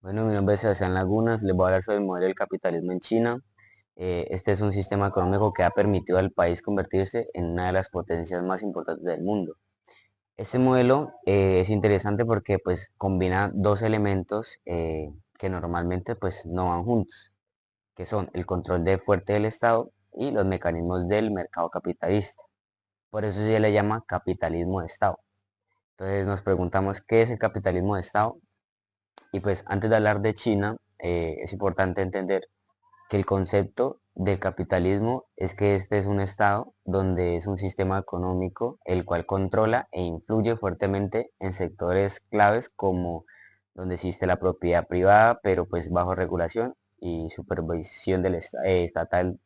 Bueno, mi nombre es Sebastián Lagunas, les voy a hablar sobre el modelo del capitalismo en China. Este es un sistema económico que ha permitido al país convertirse en una de las potencias más importantes del mundo. Este modelo es interesante porque pues combina dos elementos que normalmente pues no van juntos, que son el control de fuerte del Estado y los mecanismos del mercado capitalista. Por eso se le llama capitalismo de Estado. Entonces nos preguntamos qué es el capitalismo de Estado. Y pues antes de hablar de China, es importante entender que el concepto del capitalismo es que este es un estado donde es un sistema económico el cual controla e influye fuertemente en sectores claves como donde existe la propiedad privada, pero pues bajo regulación y supervisión estatal.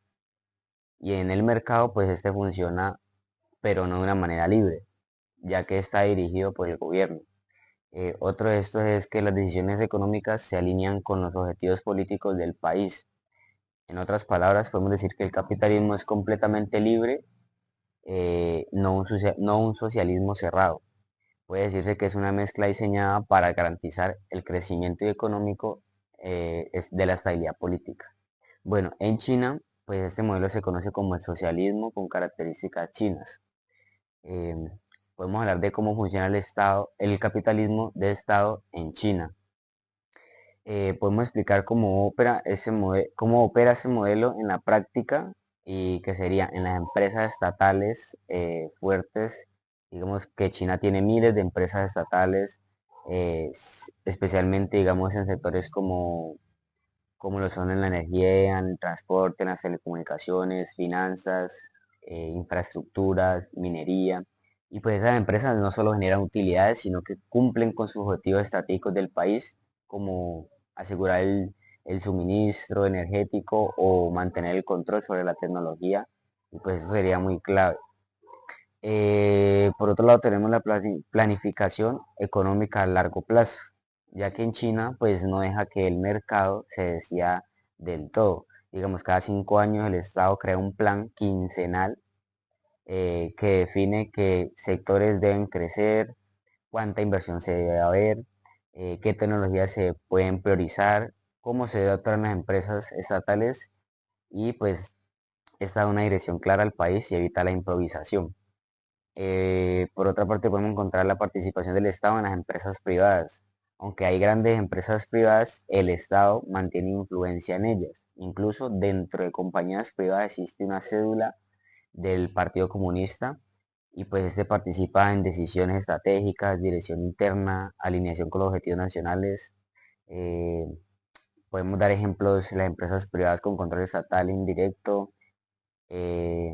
Y en el mercado pues este funciona, pero no de una manera libre, ya que está dirigido por el gobierno. Otro de estos es que las decisiones económicas se alinean con los objetivos políticos del país. En otras palabras, podemos decir que el capitalismo es completamente libre, no un socialismo cerrado. Puede decirse que es una mezcla diseñada para garantizar el crecimiento económico de la estabilidad política. Bueno, en China, pues este modelo se conoce como el socialismo con características chinas. Em, Podemos hablar de cómo funciona el capitalismo de Estado en China. Podemos explicar cómo opera ese modelo en la práctica y que sería en las empresas estatales fuertes. Digamos que China tiene miles de empresas estatales, especialmente digamos en sectores como lo son en la energía, en el transporte, en las telecomunicaciones, finanzas, infraestructuras, minería. Y pues esas empresas no solo generan utilidades, sino que cumplen con sus objetivos estratégicos del país, como asegurar el suministro energético o mantener el control sobre la tecnología. Y pues eso sería muy clave. Por otro lado tenemos la planificación económica a largo plazo, ya que en China pues no deja que el mercado se decida del todo. Digamos, cada 5 años el Estado crea un plan quincenal que define qué sectores deben crecer, cuánta inversión se debe haber, qué tecnologías se pueden priorizar, cómo se debe actuar en las empresas estatales y pues esta da una dirección clara al país y evita la improvisación. Por otra parte, podemos encontrar la participación del Estado en las empresas privadas. Aunque hay grandes empresas privadas, el Estado mantiene influencia en ellas. Incluso dentro de compañías privadas existe una cédula del Partido Comunista y pues este participa en decisiones estratégicas, dirección interna, alineación con los objetivos nacionales. Eh, Podemos dar ejemplos de las empresas privadas con control estatal indirecto. eh,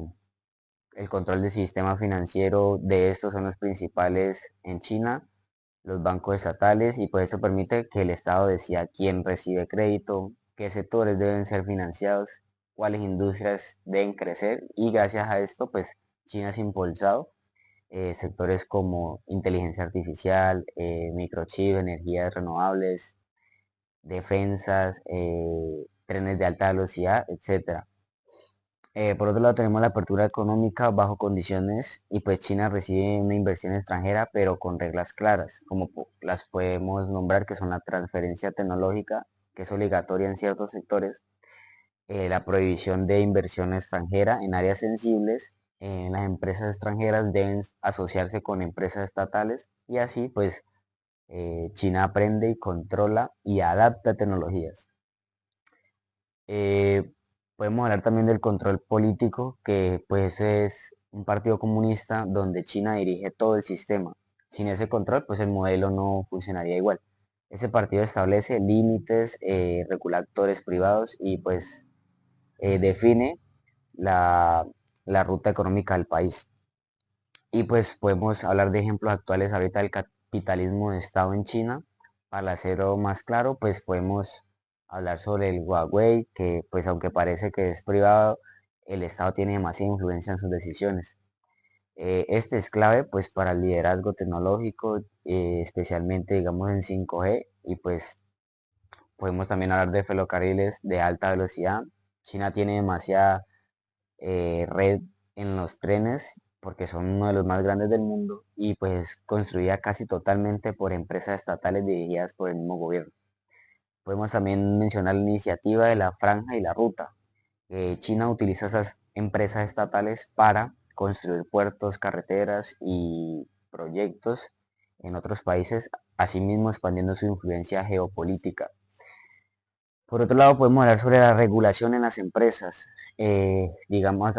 el control del sistema financiero de estos son los principales en China, los bancos estatales, y pues eso permite que el Estado decida quién recibe crédito, qué sectores deben ser financiados, cuáles industrias deben crecer, y gracias a esto pues China ha impulsado sectores como inteligencia artificial, microchip, energías renovables, defensas, trenes de alta velocidad, etcétera. Por otro lado tenemos la apertura económica bajo condiciones y pues China recibe una inversión extranjera pero con reglas claras, como las podemos nombrar que son la transferencia tecnológica, que es obligatoria en ciertos sectores, la prohibición de inversión extranjera en áreas sensibles, las empresas extranjeras deben asociarse con empresas estatales y así pues China aprende y controla y adapta tecnologías. Eh, Podemos hablar también del control político, que pues es un partido comunista donde China dirige todo el sistema. Sin ese control, pues el modelo no funcionaría igual. Ese partido establece límites, regula actores privados y pues define la, la ruta económica del país. Y pues podemos hablar de ejemplos actuales ahorita del capitalismo de Estado en China. Para hacerlo más claro, pues podemos hablar sobre el Huawei, que pues aunque parece que es privado, el Estado tiene demasiada influencia en sus decisiones. Este es clave pues para el liderazgo tecnológico, especialmente digamos en 5G, y pues podemos también hablar de ferrocarriles de alta velocidad. China tiene demasiada red en los trenes porque son uno de los más grandes del mundo y pues construida casi totalmente por empresas estatales dirigidas por el mismo gobierno. Podemos también mencionar la iniciativa de la Franja y la Ruta. China utiliza esas empresas estatales para construir puertos, carreteras y proyectos en otros países, asimismo expandiendo su influencia geopolítica. Por otro lado, podemos hablar sobre la regulación en las empresas, digamos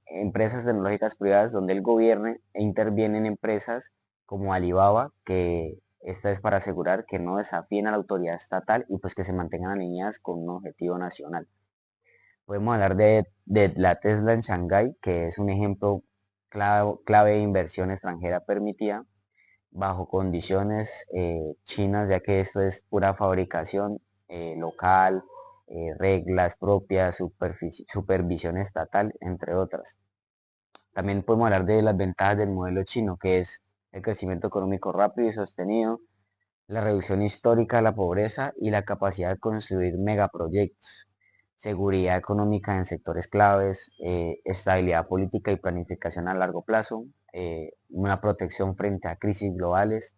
empresas tecnológicas privadas donde el gobierno interviene en empresas como Alibaba, que esta es para asegurar que no desafíen a la autoridad estatal y pues que se mantengan alineadas con un objetivo nacional. Podemos hablar de la Tesla en Shanghái, que es un ejemplo clave de inversión extranjera permitida bajo condiciones chinas, ya que esto es pura fabricación local, reglas propias, supervisión estatal, entre otras. También podemos hablar de las ventajas del modelo chino, que es el crecimiento económico rápido y sostenido, la reducción histórica de la pobreza y la capacidad de construir megaproyectos, seguridad económica en sectores claves, estabilidad política y planificación a largo plazo, una protección frente a crisis globales.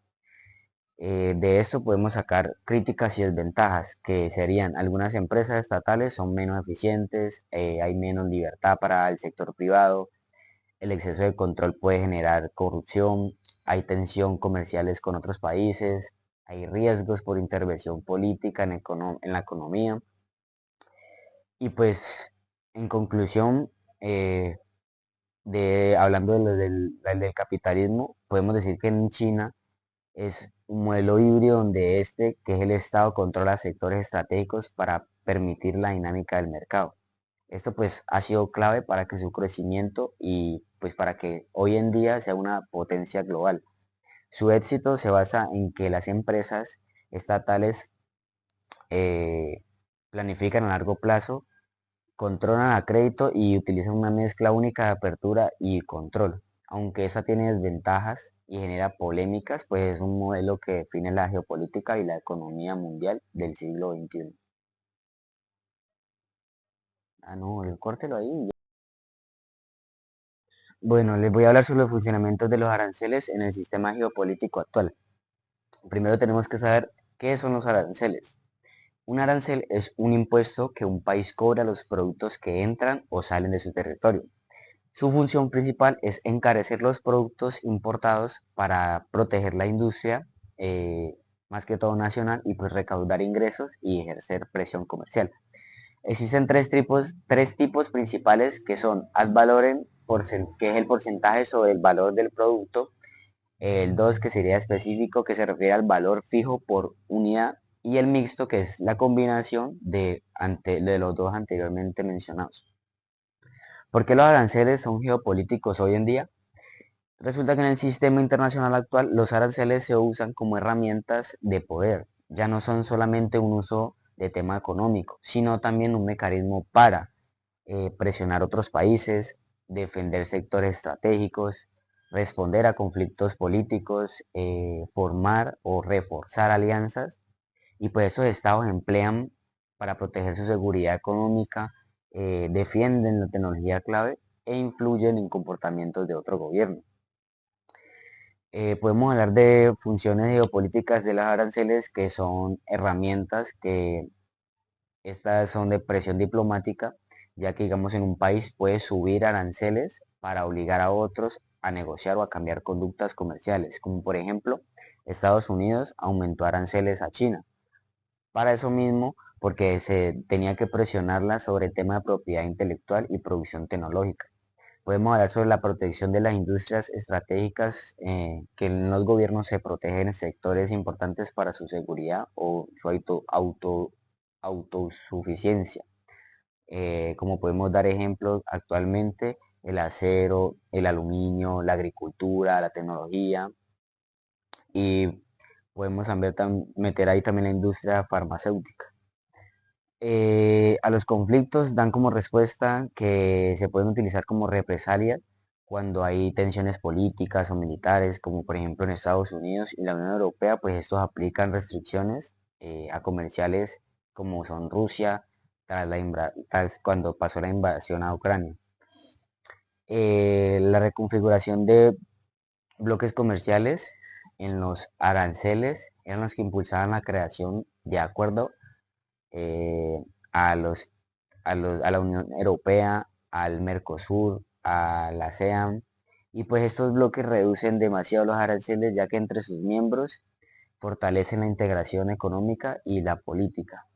De esto podemos sacar críticas y desventajas, que serían algunas empresas estatales son menos eficientes, hay menos libertad para el sector privado, el exceso de control puede generar corrupción, hay tensión comerciales con otros países, hay riesgos por intervención política en la economía. Y pues, en conclusión, eh, hablando de del capitalismo, podemos decir que en China es un modelo híbrido donde que es el Estado, controla sectores estratégicos para permitir la dinámica del mercado. Esto pues ha sido clave para que su crecimiento y pues para que hoy en día sea una potencia global. Su éxito se basa en que las empresas estatales eh, planifican a largo plazo, controlan a crédito y utilizan una mezcla única de apertura y control. Aunque esa tiene desventajas y genera polémicas, pues es un modelo que define la geopolítica y la economía mundial del siglo XXI. Ah, no, córtelo ahí. Bueno, les voy a hablar sobre los funcionamientos de los aranceles en el sistema geopolítico actual. Primero tenemos que saber qué son los aranceles. Un arancel es un impuesto que un país cobra a los productos que entran o salen de su territorio. Su función principal es encarecer los productos importados para proteger la industria, más que todo nacional, y pues recaudar ingresos y ejercer presión comercial. Existen tres tipos principales que son ad valorem, que es el porcentaje sobre el valor del producto, el 2 que sería específico que se refiere al valor fijo por unidad y el mixto que es la combinación de los dos anteriormente mencionados. ¿Por qué los aranceles son geopolíticos hoy en día? Resulta que en el sistema internacional actual los aranceles se usan como herramientas de poder. Ya no son solamente un uso de tema económico, sino también un mecanismo para presionar otros países, defender sectores estratégicos, responder a conflictos políticos, formar o reforzar alianzas. Y pues esos estados emplean para proteger su seguridad económica, defienden la tecnología clave e influyen en comportamientos de otro gobierno. Podemos hablar de funciones geopolíticas de los aranceles, que son herramientas que estas son de presión diplomática, ya que digamos en un país puede subir aranceles para obligar a otros a negociar o a cambiar conductas comerciales, como por ejemplo Estados Unidos aumentó aranceles a China. Para eso mismo, porque se tenía que presionarla sobre el tema de propiedad intelectual y producción tecnológica. Podemos hablar sobre la protección de las industrias estratégicas, que en los gobiernos se protegen sectores importantes para su seguridad o su autosuficiencia. Como podemos dar ejemplos actualmente, el acero, el aluminio, la agricultura, la tecnología y podemos meter ahí también la industria farmacéutica. A los conflictos dan como respuesta que se pueden utilizar como represalias cuando hay tensiones políticas o militares, como por ejemplo en Estados Unidos y la Unión Europea, pues estos aplican restricciones a comerciales como son Rusia, tras cuando pasó la invasión a Ucrania. La reconfiguración de bloques comerciales en los aranceles eran los que impulsaban la creación de acuerdo eh, a los, a la Unión Europea, al Mercosur, a la ASEAN, y pues estos bloques reducen demasiado los aranceles ya que entre sus miembros fortalecen la integración económica y la política.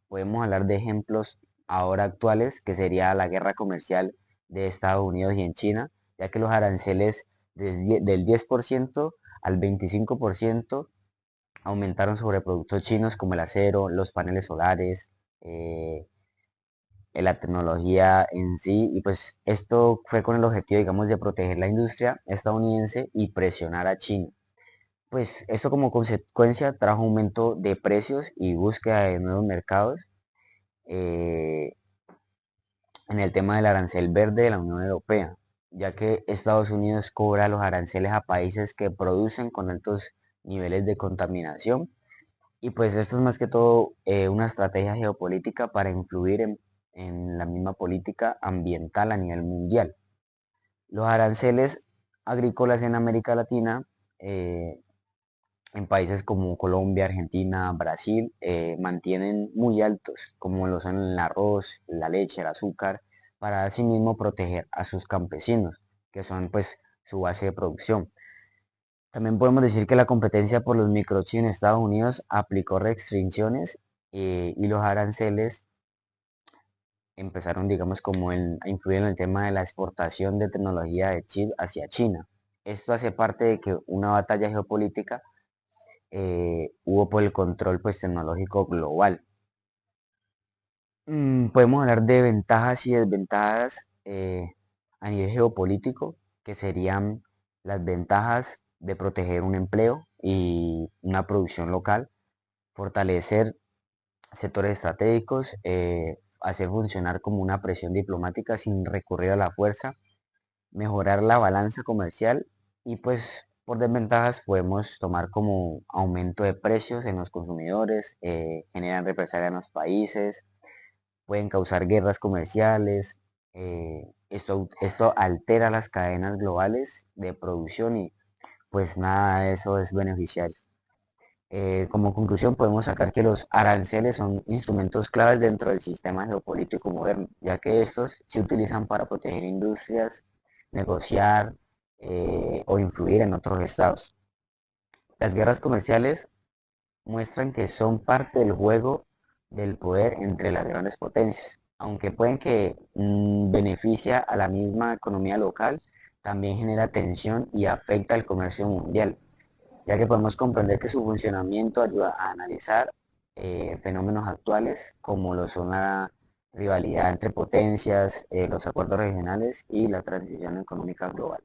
Podemos hablar de ejemplos ahora actuales, que sería la guerra comercial de Estados Unidos y en China, ya que los aranceles del 10% al 25% aumentaron sobre productos chinos como el acero, los paneles solares, eh, la tecnología en sí, y pues esto fue con el objetivo, digamos, de proteger la industria estadounidense y presionar a China. Pues esto como consecuencia trajo aumento de precios y búsqueda de nuevos mercados eh, en el tema del arancel verde de la Unión Europea, ya que Estados Unidos cobra los aranceles a países que producen con altos niveles de contaminación. Y pues esto es más que todo una estrategia geopolítica para influir en la misma política ambiental a nivel mundial. Los aranceles agrícolas en América Latina, en países como Colombia, Argentina, Brasil, mantienen muy altos, como lo son el arroz, la leche, el azúcar, para asimismo proteger a sus campesinos, que son pues su base de producción. También podemos decir que la competencia por los microchips en Estados Unidos aplicó restricciones y los aranceles empezaron, digamos, a influir en el tema de la exportación de tecnología de chip hacia China. Esto hace parte de que una batalla geopolítica hubo por el control pues, tecnológico global. Podemos hablar de ventajas y desventajas a nivel geopolítico, que serían las ventajas de proteger un empleo y una producción local, fortalecer sectores estratégicos, hacer funcionar como una presión diplomática sin recurrir a la fuerza, mejorar la balanza comercial y pues por desventajas podemos tomar como aumento de precios en los consumidores, generan represalias en los países, pueden causar guerras comerciales, esto altera las cadenas globales de producción y pues nada de eso es beneficiario. Como conclusión podemos sacar que los aranceles son instrumentos claves dentro del sistema geopolítico moderno, ya que estos se utilizan para proteger industrias, negociar o influir en otros estados. Las guerras comerciales muestran que son parte del juego del poder entre las grandes potencias, aunque pueden que beneficia a la misma economía local, también genera tensión y afecta al comercio mundial, ya que podemos comprender que su funcionamiento ayuda a analizar fenómenos actuales como lo son la rivalidad entre potencias, los acuerdos regionales y la transición económica global.